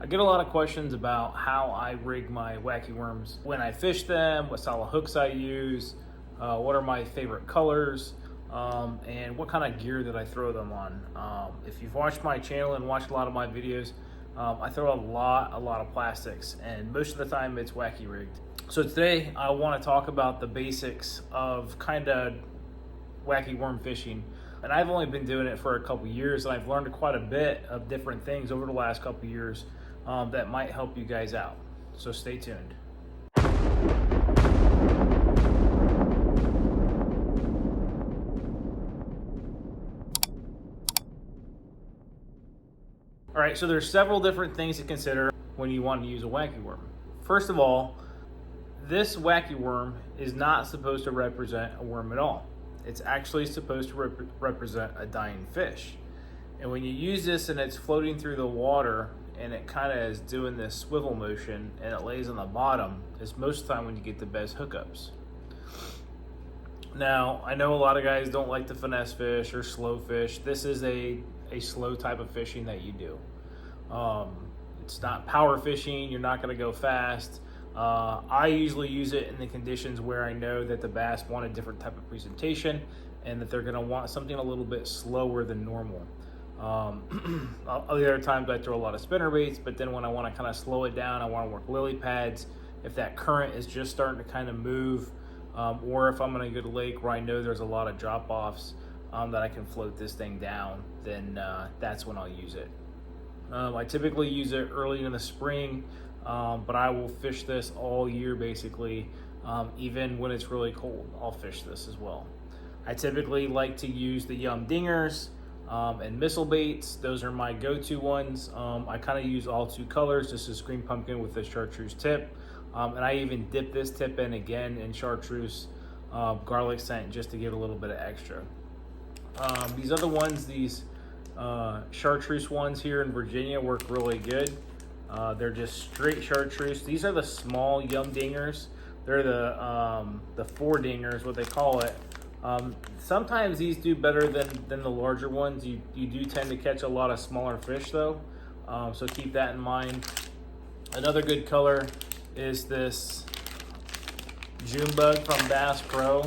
I get a lot of questions about how I rig my wacky worms, when I fish them, what style of hooks I use, what are my favorite colors, and what kind of gear that I throw them on. If you've watched my channel and watched a lot of my videos, I throw a lot of plastics, and most of the time it's wacky rigged. So today I want to talk about the basics of kind of wacky worm fishing. And I've only been doing it for a couple years, and I've learned quite a bit of different things over the last couple years that might help you guys out. So stay tuned. All right, so there's several different things to consider when you want to use a wacky worm. First of all, this wacky worm is not supposed to represent a worm at all. It's actually supposed to represent a dying fish. And when you use this and it's floating through the water and it kind of is doing this swivel motion and it lays on the bottom, is most of the time when you get the best hookups. Now, I know a lot of guys don't like to finesse fish or slow fish. This is a slow type of fishing that you do. It's not power fishing. You're not going to go fast. I usually use it in the conditions where I know that the bass want a different type of presentation and that they're going to want something a little bit slower than normal. Other times I throw a lot of spinner baits, but then when I want to kind of slow it down, I want to work lily pads. If that current is just starting to kind of move, or if I'm in a good lake where I know there's a lot of drop-offs that I can float this thing down, then that's when I'll use it. I typically use it early in the spring, but I will fish this all year basically. Even when it's really cold, I'll fish this as well. I typically like to use the Yum Dingers and missile baits. Those are my go-to ones. I kind of use all two colors. This is green pumpkin with the chartreuse tip. And I even dip this tip in again in chartreuse garlic scent just to give it a little bit of extra. These other ones, these chartreuse ones here in Virginia, work really good. They're just straight chartreuse. These are the small Yum Dingers. They're the 4 dingers, what they call it. Sometimes these do better than the larger ones. You do tend to catch a lot of smaller fish though, so keep that in mind. Another good color is this June Bug from Bass Pro.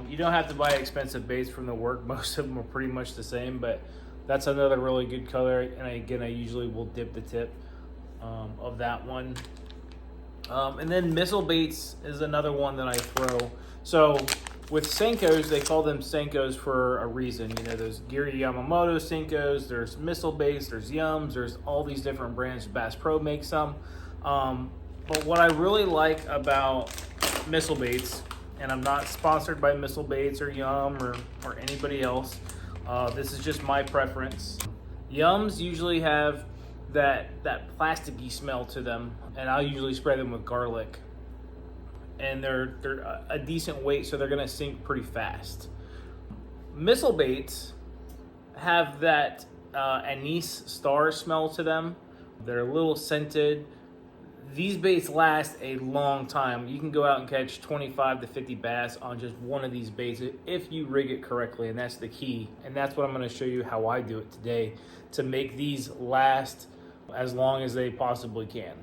You don't have to buy expensive baits from the work. Most of them are pretty much the same, but that's another really good color. And again, I usually will dip the tip of that one. And then missile baits is another one that I throw. So with Senkos, they call them Senkos for a reason. You know, there's Giri Yamamoto Senkos, there's missile baits, there's Yums, there's all these different brands. Bass Pro makes some. But what I really like about missile baits, and I'm not sponsored by missile baits or Yum or anybody else, this is just my preference. Yums usually have that plasticky smell to them, and I'll usually spray them with garlic. And they're a decent weight, so they're gonna sink pretty fast. Missile baits have that anise star smell to them. They're a little scented. These baits last a long time. You can go out and catch 25 to 50 bass on just one of these baits if you rig it correctly, and that's the key. And that's what I'm gonna show you how I do it today to make these last as long as they possibly can.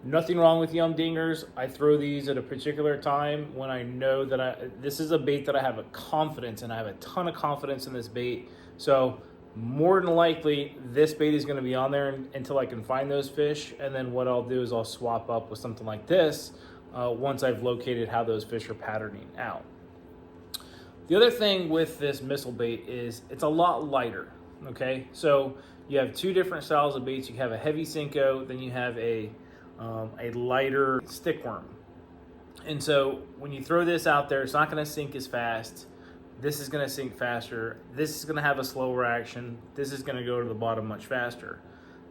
Nothing wrong with Yum Dingers. I throw these at a particular time when I know that this is a bait that I have a confidence in. I have a ton of confidence in this bait. So more than likely, this bait is gonna be on there until I can find those fish. And then what I'll do is I'll swap up with something like this once I've located how those fish are patterning out. The other thing with this missile bait is it's a lot lighter, okay? So you have 2 different styles of baits. You have a heavy Senko, then you have a lighter stickworm. And so when you throw this out there, it's not going to sink as fast. This is going to sink faster. This is going to have a slow reaction. This is going to go to the bottom much faster.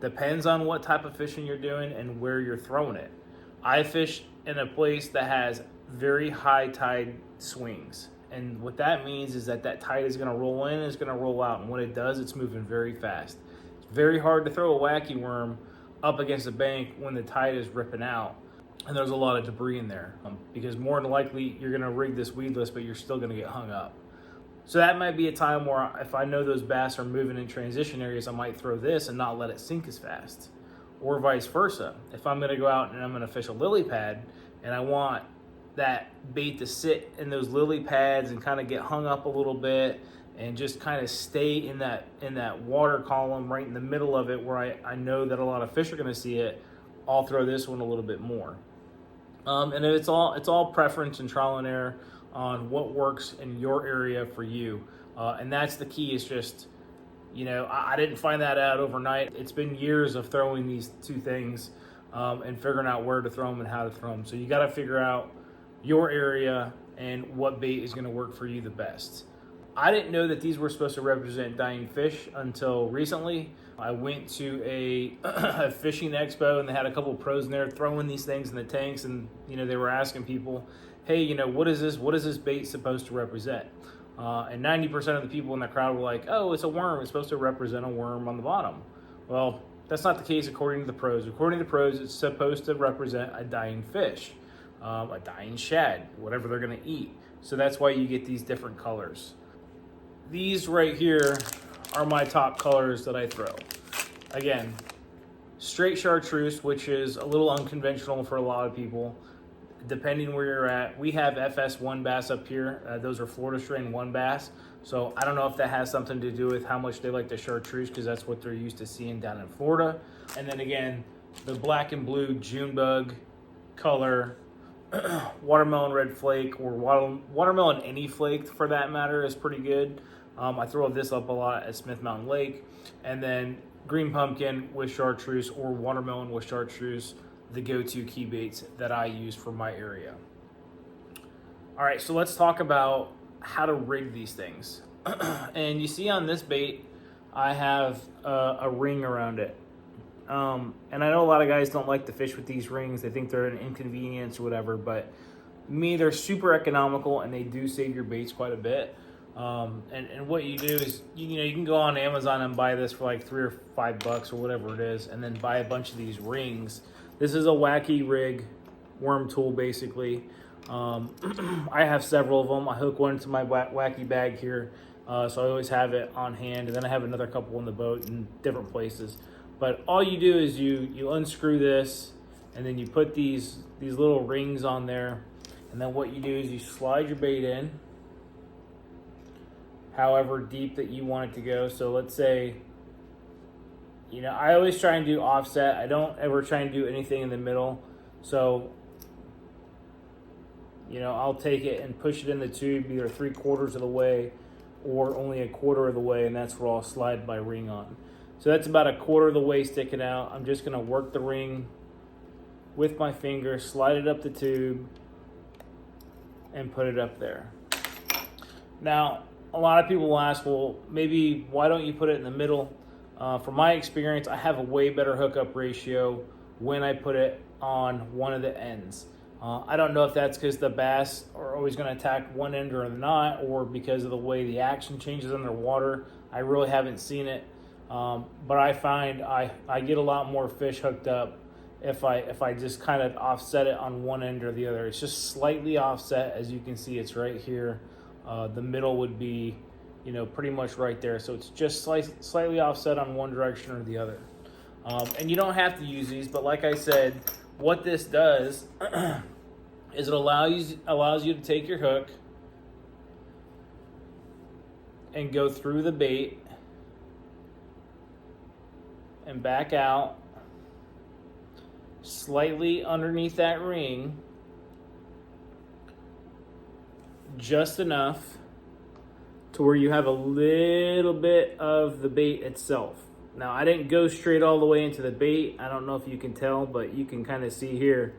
Depends on what type of fishing you're doing and where you're throwing it. I fish in a place that has very high tide swings. And what that means is that tide is going to roll in and it's going to roll out. And when it does, it's moving very fast. It's very hard to throw a wacky worm up against the bank when the tide is ripping out and there's a lot of debris in there, because more than likely you're going to rig this weedless, but you're still going to get hung up. So that might be a time where if I know those bass are moving in transition areas, I might throw this and not let it sink as fast. or vice versa. If I'm gonna go out and I'm gonna fish a lily pad and I want that bait to sit in those lily pads and kind of get hung up a little bit and just kind of stay in that water column right in the middle of it where I know that a lot of fish are gonna see it, I'll throw this one a little bit more. And it's all preference and trial and error on what works in your area for you. And that's the key, is just, I didn't find that out overnight. It's been years of throwing these two things and figuring out where to throw them and how to throw them. So you got to figure out your area and what bait is going to work for you the best. I didn't know that these were supposed to represent dying fish until recently. I went to a fishing expo and they had a couple of pros in there throwing these things in the tanks, and they were asking people, hey, what is this bait supposed to represent? And 90% of the people in the crowd were like, oh, it's a worm. It's supposed to represent a worm on the bottom. Well, that's not the case according to the pros. According to the pros, it's supposed to represent a dying fish, a dying shad, whatever they're going to eat. So that's why you get these different colors. These right here are my top colors that I throw. Again, straight chartreuse, which is a little unconventional for a lot of people, depending where you're at. We have FS1 bass up here. Those are Florida strain 1 bass. So I don't know if that has something to do with how much they like the chartreuse, because that's what they're used to seeing down in Florida. And then again, the black and blue June bug color, watermelon red flake, or watermelon any flake for that matter, is pretty good. I throw this up a lot at Smith Mountain Lake. And then green pumpkin with chartreuse or watermelon with chartreuse, the go-to key baits that I use for my area. All right, so let's talk about how to rig these things. And you see on this bait, I have a ring around it. And I know a lot of guys don't like to fish with these rings. They think they're an inconvenience or whatever, but me, they're super economical and they do save your baits quite a bit. And what you do is, you can go on Amazon and buy this for like $3 or $5 or whatever it is, and then buy a bunch of these rings. This is a Wacky rig worm tool, basically. I have several of them. I hook one to my Wacky bag here, so I always have it on hand, and then I have another couple in the boat in different places. But all you do is you unscrew this, and then you put these little rings on there, and then what you do is you slide your bait in however deep that you want it to go. So let's say, I always try and do offset. I don't ever try and do anything in the middle. So, I'll take it and push it in the tube either 3/4 of the way or only 1/4 of the way, and that's where I'll slide my ring on. So that's about 1/4 of the way sticking out. I'm just going to work the ring with my finger, slide it up the tube, and put it up there. Now, a lot of people will ask, well, maybe why don't you put it in the middle? From my experience, I have a way better hookup ratio when I put it on one of the ends. I don't know if that's because the bass are always going to attack one end or not, or because of the way the action changes underwater. I really haven't seen it. But I find I get a lot more fish hooked up if I just kind of offset it on one end or the other. It's just slightly offset. As you can see, it's right here. The middle would be, pretty much right there. So it's just slightly offset on one direction or the other. And you don't have to use these, but like I said, what this does is it allows you to take your hook and go through the bait and back out slightly underneath that ring, just enough to where you have a little bit of the bait itself. Now, I didn't go straight all the way into the bait. I don't know if you can tell, but you can kind of see here,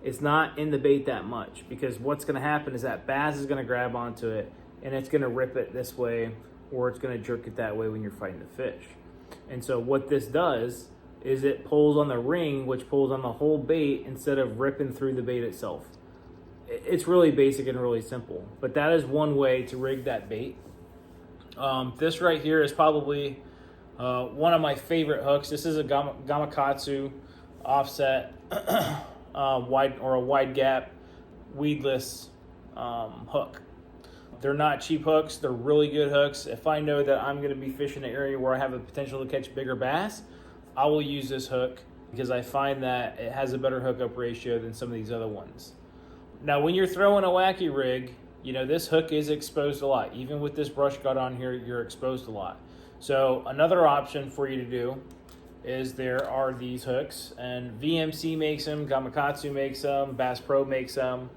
it's not in the bait that much, because what's going to happen is that bass is going to grab onto it and it's going to rip it this way, or it's going to jerk it that way when you're fighting the fish. And so what this does is it pulls on the ring, which pulls on the whole bait instead of ripping through the bait itself. It's really basic and really simple, but that is one way to rig that bait. This right here is probably one of my favorite hooks. This is a Gamakatsu offset wide gap weedless hook. They're not cheap hooks. They're really good hooks. If I know that I'm going to be fishing an area where I have the potential to catch bigger bass, I will use this hook. because I find that it has a better hookup ratio than some of these other ones. Now, when you're throwing a Wacky rig, this hook is exposed a lot. Even with this brush guard on here, you're exposed a lot. So another option for you to do is there are these hooks, and VMC makes them, Gamakatsu makes them, Bass Pro makes them.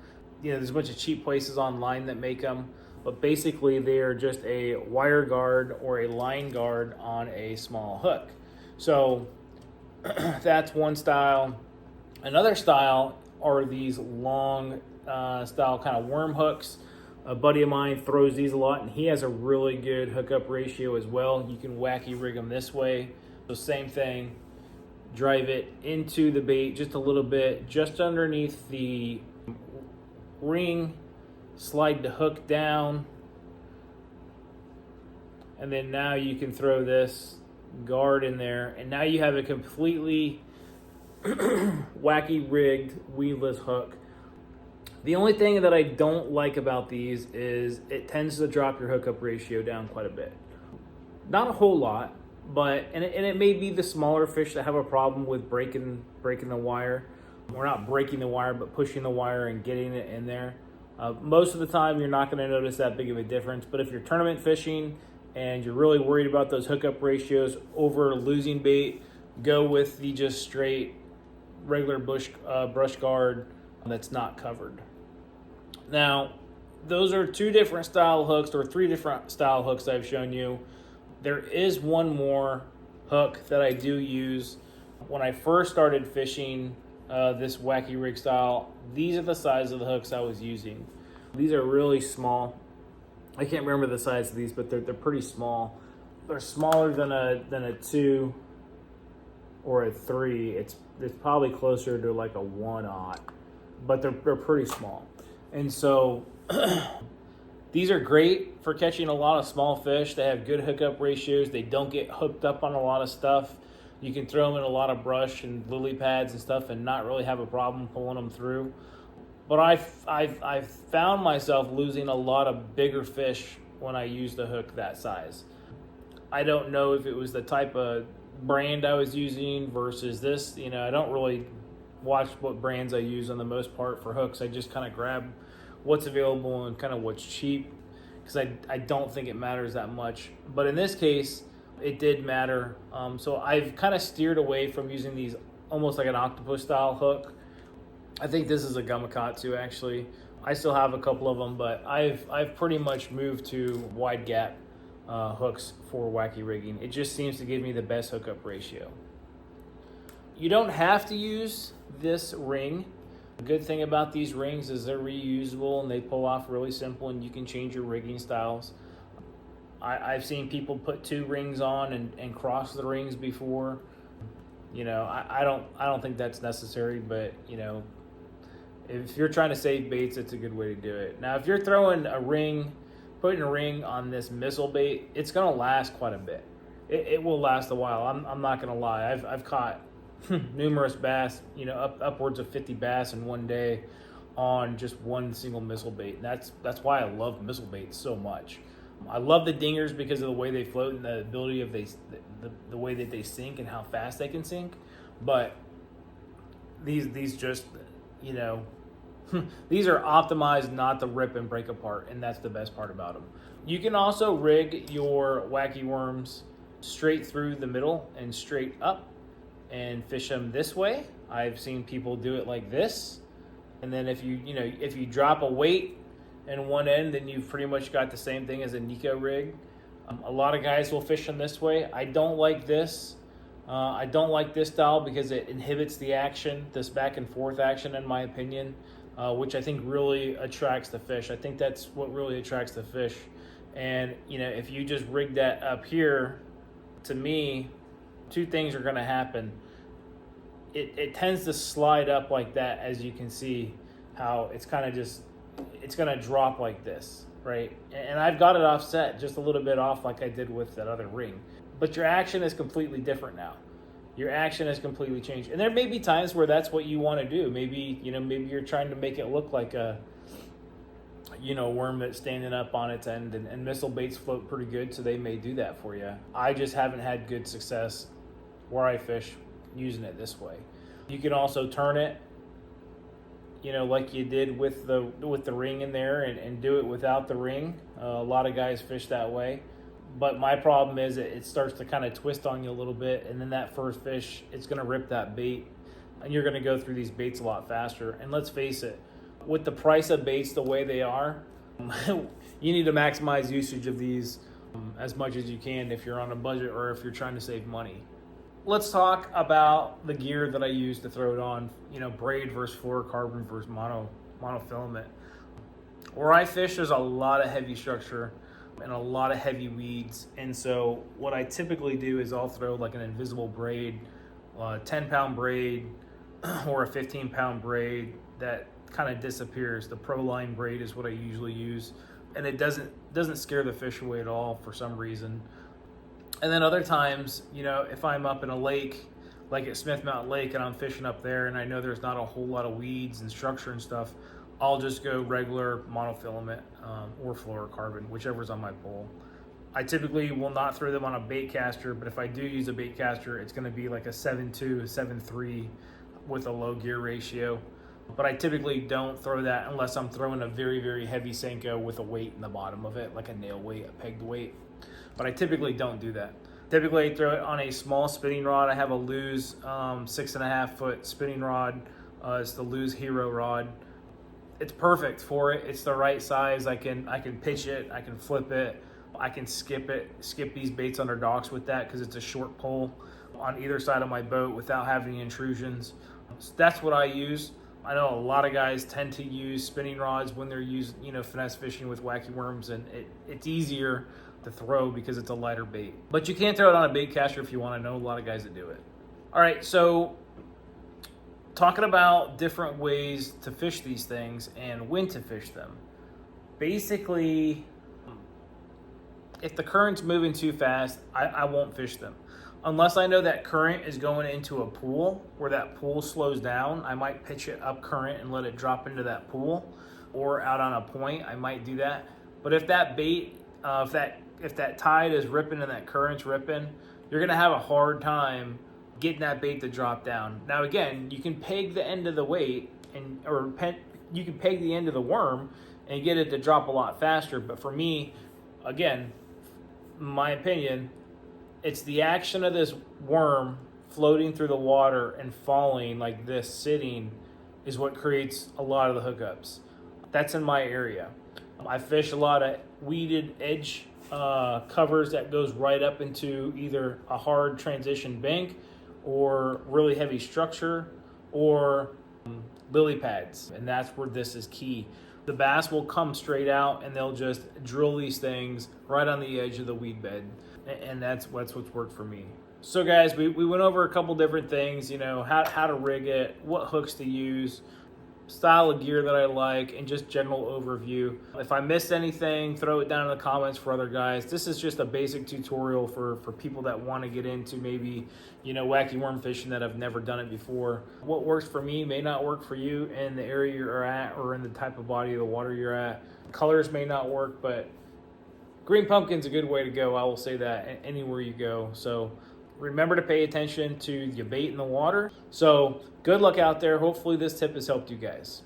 There's a bunch of cheap places online that make them, but basically they are just a wire guard or a line guard on a small hook. So that's one style. Another style are these long style kind of worm hooks. A buddy of mine throws these a lot, and he has a really good hookup ratio as well. You can Wacky rig them this way. So same thing, drive it into the bait just a little bit, just underneath the ring, slide the hook down, and then now you can throw this guard in there, and now you have a completely Wacky rigged weedless hook. The only thing that I don't like about these is it tends to drop your hookup ratio down quite a bit. Not a whole lot, but and it may be the smaller fish that have a problem with breaking the wire. Or not breaking the wire, but pushing the wire and getting it in there. Most of the time, you're not going to notice that big of a difference. But if you're tournament fishing and you're really worried about those hookup ratios over losing bait, go with the just straight regular brush guard that's not covered. Now, those are two different style hooks, or three different style hooks I've shown you. There is one more hook that I do use. When I first started fishing this Wacky rig style, these are the size of the hooks I was using. These are really small. I can't remember the size of these, but they're pretty small. They're smaller than a 2 or a 3. It's probably closer to like a 1/0, but they're pretty small. And so these are great for catching a lot of small fish. They have good hookup ratios. They don't get hooked up on a lot of stuff. You can throw them in a lot of brush and lily pads and stuff and not really have a problem pulling them through. But I've found myself losing a lot of bigger fish when I used a hook that size. I don't know if it was the type of brand I was using versus this. I don't really watch what brands I use on the most part for hooks. I just kind of grab what's available and kind of what's cheap, because I don't think it matters that much. But in this case, it did matter. So I've kind of steered away from using these almost like an octopus style hook. I think this is a Gamakatsu actually. I still have a couple of them, but I've pretty much moved to wide gap hooks for Wacky rigging. It just seems to give me the best hookup ratio. You don't have to use this ring. The good thing about these rings is they're reusable and they pull off really simple, and you can change your rigging styles. I've seen people put 2 rings on and cross the rings before. I don't think that's necessary, but if you're trying to save baits, it's a good way to do it. Now, if you're throwing putting a ring on this missile bait, it's gonna last quite a bit. It will last a while. I'm not gonna lie. I've caught numerous bass, upwards of 50 bass in one day on just one single missile bait. And that's why I love missile baits so much. I love the dingers because of the way they float and the ability of the way that they sink and how fast they can sink. But these just, these are optimized not to rip and break apart, and that's the best part about them. You can also rig your Wacky worms straight through the middle and straight up and fish them this way. I've seen people do it like this. And then if you drop a weight in one end, then you've pretty much got the same thing as a Nico rig. A lot of guys will fish them this way. I don't like this. I don't like this style because it inhibits the action, this back and forth action, in my opinion, which I think really attracts the fish. I think that's what really attracts the fish. And, if you just rig that up here, to me, 2 things are going to happen. It tends to slide up like that, as you can see how it's kind of just, it's going to drop like this, right? And I've got it offset just a little bit off like I did with that other ring. But your action is completely different now. Your action has completely changed. And there may be times where that's what you want to do. Maybe you're trying to make it look like a, worm that's standing up on its end, and missile baits float pretty good, so they may do that for you. I just haven't had good success where I fish using it this way. You can also turn it, like you did with the ring in there, and do it without the ring. A lot of guys fish that way. But my problem is it starts to kind of twist on you a little bit, and then that first fish, it's going to rip that bait, and you're going to go through these baits a lot faster. And let's face it, with the price of baits the way they are, you need to maximize usage of these as much as you can if you're on a budget or if you're trying to save money. Let's talk about the gear that I use to throw it on, braid versus fluorocarbon versus monofilament. Where I fish, there's a lot of heavy structure and a lot of heavy weeds. And so what I typically do is I'll throw like an invisible braid, a 10-pound braid or a 15-pound braid that kind of disappears. The Pro Line braid is what I usually use. And it doesn't scare the fish away at all for some reason. And then other times, if I'm up in a lake, like at Smith Mountain Lake, and I'm fishing up there and I know there's not a whole lot of weeds and structure and stuff, I'll just go regular monofilament or fluorocarbon, whichever's on my pole. I typically will not throw them on a bait caster, but if I do use a bait caster, it's going to be like a 7.2, 7.3 with a low gear ratio. But I typically don't throw that unless I'm throwing a very, very heavy Senko with a weight in the bottom of it, like a nail weight, a pegged weight. But I typically don't do that. Typically I throw it on a small spinning rod. I have a Lew's 6.5 foot spinning rod. It's the Lew's Hero rod. It's perfect for it. It's the right size. I can pitch it. I can flip it. I can skip these baits under docks with that because it's a short pole on either side of my boat without having any intrusions. So that's what I use. I know a lot of guys tend to use spinning rods when they're using, finesse fishing with wacky worms, and it's easier to throw because it's a lighter bait. But you can throw it on a bait caster if you want. I know a lot of guys that do it. All right, so talking about different ways to fish these things and when to fish them. Basically, if the current's moving too fast, I won't fish them. Unless I know that current is going into a pool where that pool slows down, I might pitch it up current and let it drop into that pool, or out on a point, I might do that. But if that bait, if that tide is ripping and that current's ripping, you're gonna have a hard time getting that bait to drop down. Now again, you can peg the end of the weight you can peg the end of the worm and get it to drop a lot faster. But for me, again, my opinion, it's the action of this worm floating through the water and falling like this, sitting, is what creates a lot of the hookups. That's in my area. I fish a lot of weeded edge covers that goes right up into either a hard transition bank or really heavy structure or lily pads. And that's where this is key. The bass will come straight out and they'll just drill these things right on the edge of the weed bed. And that's what's worked for me. So guys, we went over a couple different things, how to rig it, what hooks to use, style of gear that I like, and just general overview. If I missed anything, throw it down in the comments for other guys. This is just a basic tutorial for people that want to get into maybe, wacky worm fishing that have never done it before. What works for me may not work for you in the area you're at or in the type of body of the water you're at. Colors may not work, but green pumpkin's a good way to go. I will say that anywhere you go. So remember to pay attention to your bait in the water. So good luck out there. Hopefully this tip has helped you guys.